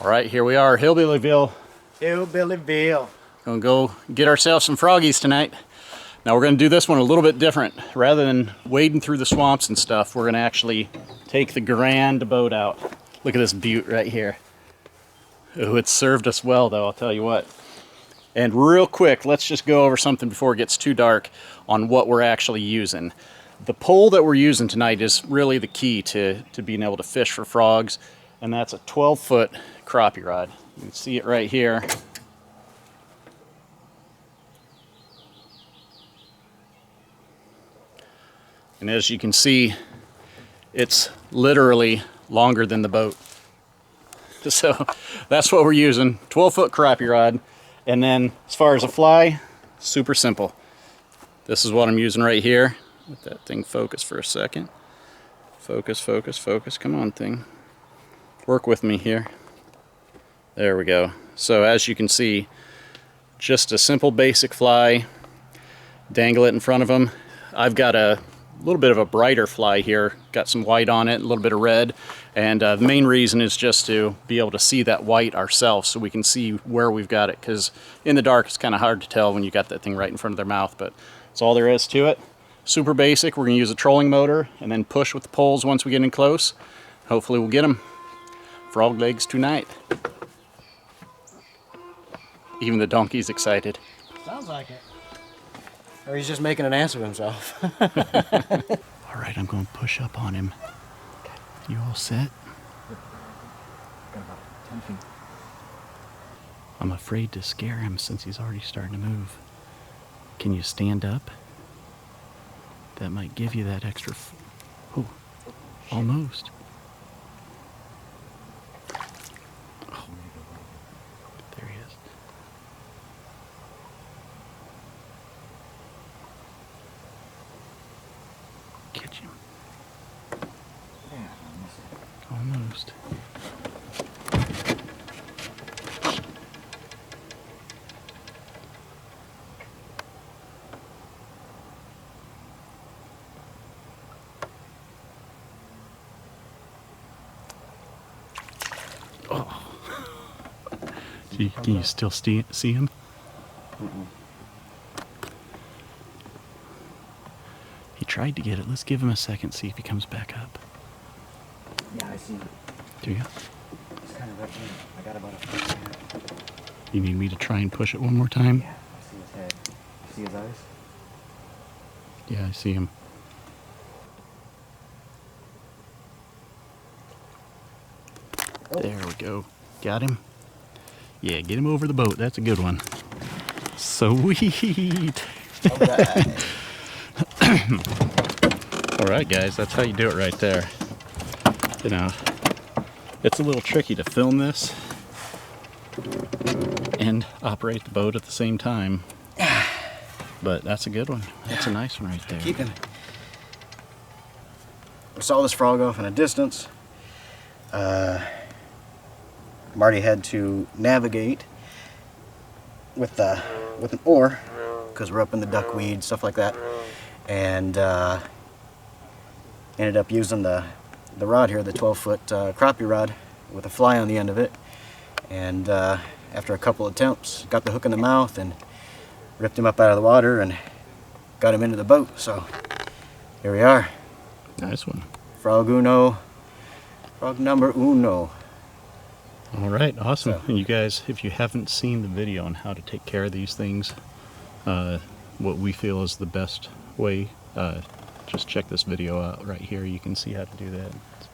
All right, here we are, Hillbillyville. Hillbillyville. Gonna go get ourselves some froggies tonight. Now we're gonna do this one a little bit different. Rather than wading through the swamps and stuff, we're gonna actually take the grand boat out. Look at this butte right here. Oh, it's served us well though, I'll tell you what. And real quick, let's just go over something before it gets too dark on what we're actually using. The pole that we're using tonight is really the key to being able to fish for frogs, and that's a 12-foot crappie rod. You can see it right here. And as you can see, it's literally longer than the boat. So that's what we're using, 12-foot crappie rod. And then as far as a fly, super simple. This is what I'm using right here. Let that thing focus for a second. Focus, focus, focus. Come on, thing. Work with me here. There we go. So as you can see, just a simple basic fly. Dangle it in front of them. I've got a little bit of a brighter fly here. Got some white on it, a little bit of red. And the main reason is just to be able to see that white ourselves so we can see where we've got it. Because in the dark, it's kind of hard to tell when you got that thing right in front of their mouth. But that's all there is to it. Super basic. We're going to use a trolling motor and then push with the poles once we get in close. Hopefully we'll get them. Frog legs tonight. Even the donkey's excited. Sounds like it. Or he's just making an ass of himself. All right, I'm going to push up on him. You all set? Got about 10 feet. I'm afraid to scare him since he's already starting to move. Can you stand up? That might give you that extra... Oh, almost. Oh, there he is. Catch him. Yeah, Almost. Oh. Can you still see him? Mm-mm. He tried to get it. Let's give him a second, see if he comes back up. Yeah, I see him. Do you? He's kind of right here. I got about a foot here. You need me to try and push it one more time? Yeah, I see his head. You see his eyes? Yeah, I see him. Oh. There we go. Got him? Yeah, get him over the boat. That's a good one. Sweet. All right. All right, guys, that's how you do it right there. You know, it's a little tricky to film this and operate the boat at the same time. But that's a good one. That's a nice one right there. Keep him. I saw this frog off in a distance. Marty had to navigate with an oar because we're up in the duckweed, stuff like that, and ended up using the rod here, the 12-foot crappie rod with a fly on the end of it, and after a couple attempts got the hook in the mouth and ripped him up out of the water and got him into the boat. So here we are. Nice one. Frog uno. Frog number uno. All right, awesome. So, And you guys, if you haven't seen the video on how to take care of these things, what we feel is the best way, just check this video out right here. You can see how to do that. It's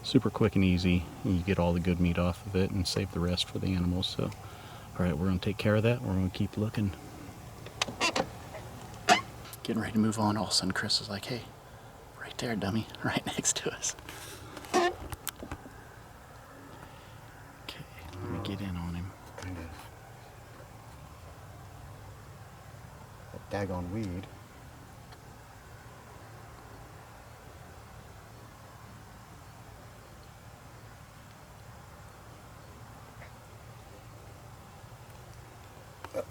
super quick and easy. And you get all the good meat off of it and save the rest for the animals. So, all right, we're going to take care of that. We're going to keep looking. Getting ready to move on. All of a sudden, Chris is like, hey, right there, dummy, right next to us. Let me get in on him. Kind of that daggone weed.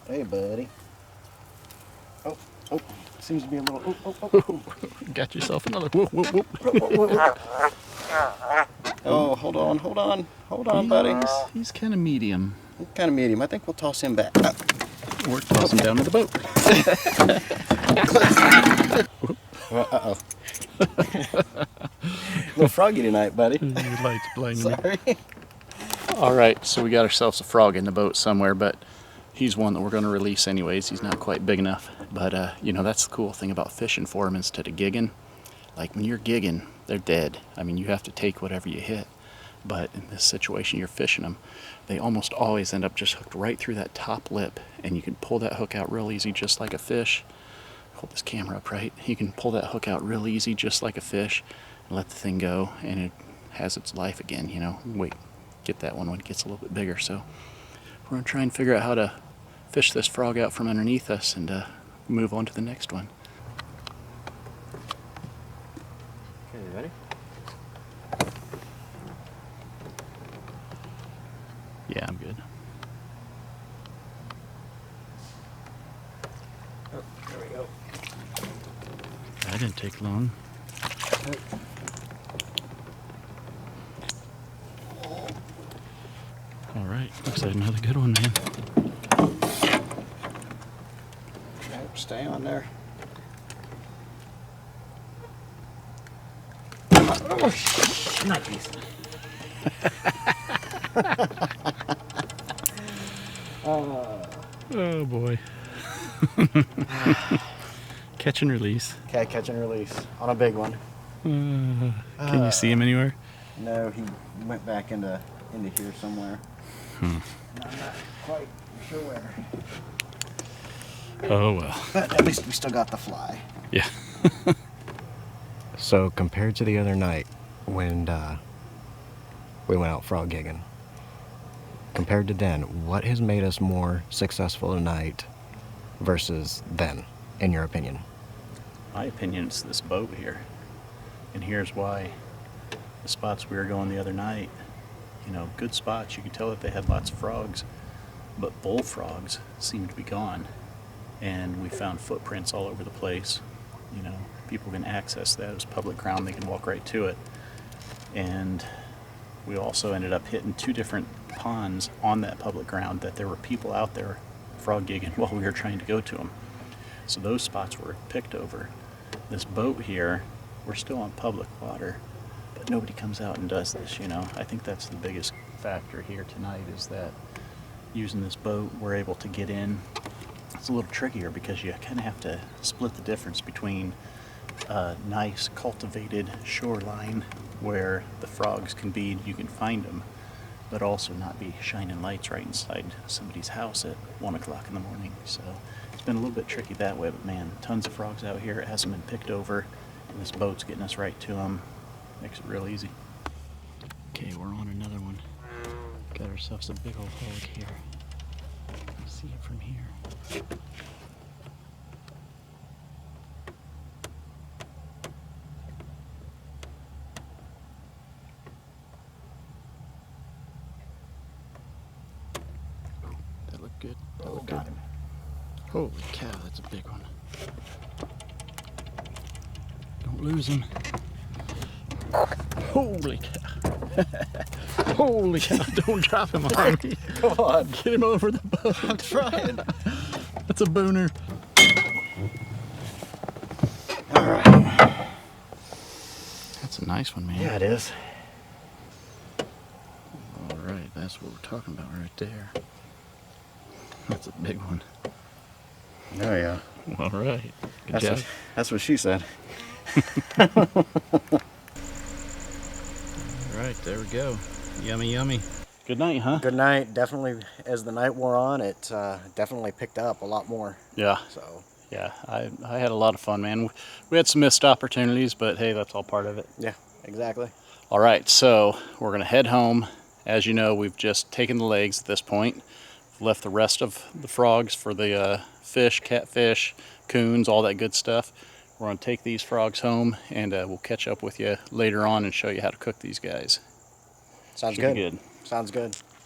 Hey, buddy. Oh, seems to be a little. Got yourself another. Whoop, whoop, whoop. Oh, hold on, buddy. He's kind of medium. Kind of medium. I think we'll toss him back. Or toss him down to the boat. Uh-oh. Little froggy tonight, buddy. Your light's blinding me. Sorry. All right, so we got ourselves a frog in the boat somewhere, but he's one that we're going to release anyways. He's not quite big enough. But, you know, that's the cool thing about fishing for them instead of gigging. Like when you're gigging, they're dead. I mean, you have to take whatever you hit. But in this situation, you're fishing them. They almost always end up just hooked right through that top lip. And you can pull that hook out real easy, just like a fish. Hold this camera up, right? You can pull that hook out real easy, just like a fish, and let the thing go, and it has its life again, you know. Wait, get that one when it gets a little bit bigger. So we're going to try and figure out how to fish this frog out from underneath us and move on to the next one. Okay, you ready? Yeah, I'm good. Oh, there we go. That didn't take long. All right, looks like another good one, man. Yep, stay on there. Oh, nice. Oh boy. Catch and release. Okay, catch and release on a big one. Can you see him anywhere? No, he went back into here somewhere. I'm not quite sure where. Oh well. But at least we still got the fly. Yeah. So compared to the other night when we went out frog gigging, compared to then, what has made us more successful tonight versus then, in your opinion? My opinion is this boat here. And here's why. The spots we were going the other night, you know, good spots. You could tell that they had lots of frogs, but bullfrogs seemed to be gone. And we found footprints all over the place. You know, people can access that as public ground. They can walk right to it. And we also ended up hitting 2 different ponds on that public ground that there were people out there frog gigging while we were trying to go to them. So those spots were picked over. This boat here, we're still on public water, but nobody comes out and does this, you know. I think that's the biggest factor here tonight, is that using this boat, we're able to get in. It's a little trickier because you kind of have to split the difference between a nice cultivated shoreline where the frogs can be, you can find them, but also not be shining lights right inside somebody's house at 1 o'clock in the morning. So it's been a little bit tricky that way, but man, tons of frogs out here. It hasn't been picked over, and this boat's getting us right to them. Makes it real easy. Okay, we're on another one. Got ourselves a big old hog here. See it from here. That looked good. That looked good. Got him. Holy cow, that's a big one. Don't lose him. Holy cow. Holy cow, don't drop him on me. Come on. Get him over the boat. I'm trying. That's a booner. All right. That's a nice one, man. Yeah, it is. All right, that's what we're talking about right there. That's a big one. Oh, yeah. All right. Good job. That's what she said. All right, there we go. Yummy, yummy. Good night, huh? Good night. Definitely, as the night wore on, it definitely picked up a lot more. Yeah. So, Yeah, I had a lot of fun, man. We had some missed opportunities, but hey, that's all part of it. yeah, exactly. All right, so we're going to head home. As you know, we've just taken the legs at this point. Left the rest of the frogs for the fish, catfish, coons, all that good stuff. We're going to take these frogs home, and we'll catch up with you later on and show you how to cook these guys. Sounds Should be good. good. Sounds good.